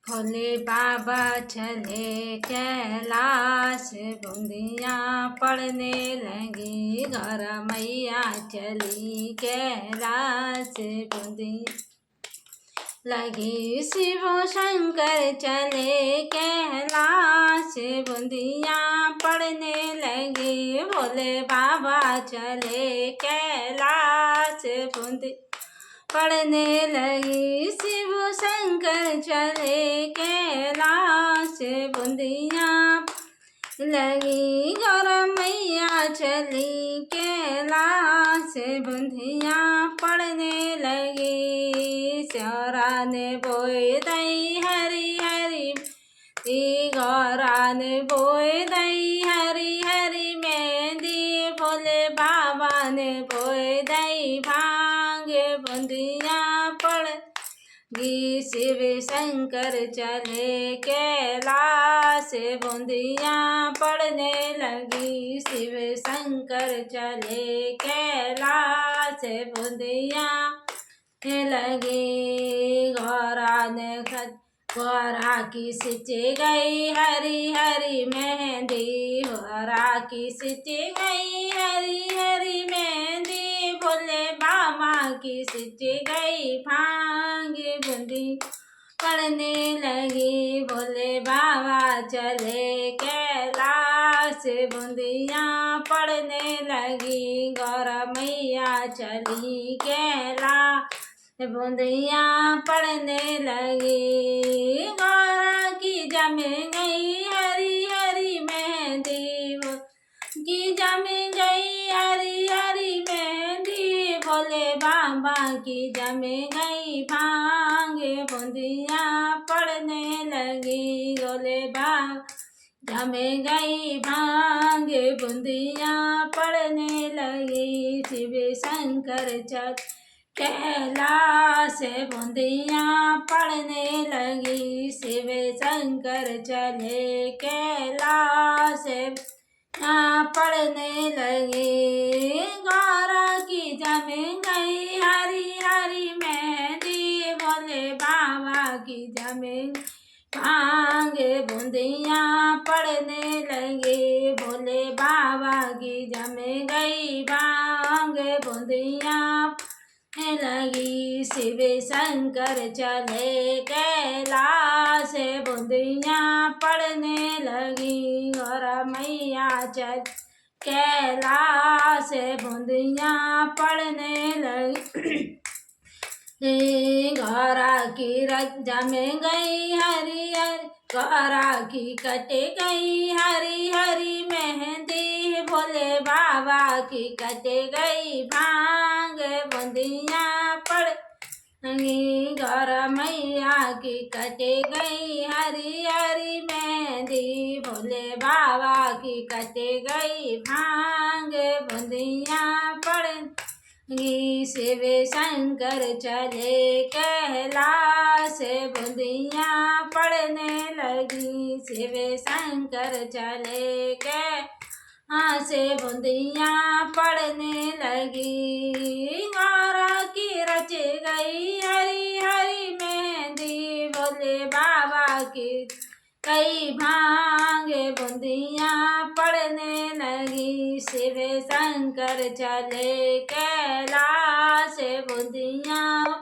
भोले बाबा चले कैलाश, बूंदियाँ पड़ने लगी घर मैया चली कैलाश, बूंदियाँ लगी शिव शंकर चले कैलाश, बूंदियाँ पड़ने लगी भोले बाबा चले कैलाश, बूंदी पड़ने लगी शिव शंकर चले कैलाश, बूंदियाँ लगी गौर मैया चली कैलाश, बूंदियाँ पड़ने लगी स्योरा ने बोए दई हरी हरी, गौरा ने बोए दई हरी हरी मेहंदी, भोले बाबा ने बोए दई भांग, बूंदियाँ पड़गी शिव शंकर चले कैलाश, बूंदियाँ पड़ने लगी शिव शंकर चले कैलाश, बूंदियाँ लगी गौरा की सिंची गई हरी हरी मेहंदी, गौरा की सिंची गई हरी हरी मेहंदी, भोले बाबा की सिंची गई भांग, बूंदी पड़ने लगी भोले बाबा चले कैलाश, बूंदियाँ पड़ने लगी गौर मैया चली कैलाश, बूंदियाँ पड़ने लगी गौरा की जम गई हरी हरी मेहंदी, की जम गई हरी हरी मेहंदी, भोले बाबा की जम गई भांग, बूंदियाँ पड़ने लगी भोले बाबा जम गई भांग, बूंदियाँ पड़ने लगी शिव शंकर चल कैलाश, बूंदियाँ पड़ने लगी शिव शंकर चले कैलाश, पड़ने लगी गौरा की जम गई हरी हरी मेहंदी, भोले बाबा की जम भांग, बूंदियाँ पड़ने लगी भोले बाबा की जम गई भांग, बूंदियाँ लगी शिव शंकर चले कैलाश, बूंदियाँ पड़ने लगी गौर मैया चल कैलाश, बूंदियाँ पड़ने लगी गौरा की जम गई हरी हरी, गौरा की कट गई हरी हरी मेहंदी, भोले बाबा की कट गई भांग, बूंदियाँ पड़गी गौर मैया की कट गई हरी हरी मेहंदी, भोले बाबा की कट गई भांग, बूंदियाँ पड़गी शिव शंकर चले कैलाश, बूंदियाँ पड़ने लगी शिव शंकर चले कैलाश, बूंदियाँ पड़ने लगी गौरा की रच गई हरी हरी मेहंदी, भोले बाबा की कई भांग, बूंदियाँ पड़ने लगी शिव शंकर चले कैलाश, बूंदियाँ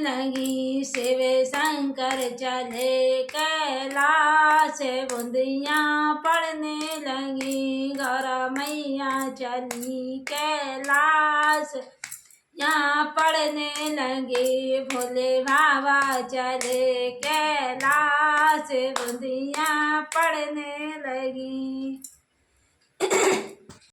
लगी शिव शंकर चले कैलाश, बूंदियाँ पड़ने लगी गौर मैया चली कैलाश, यहाँ पड़ने लगे भोले बाबा चले कैलाश, बूंदियाँ पड़ने लगी।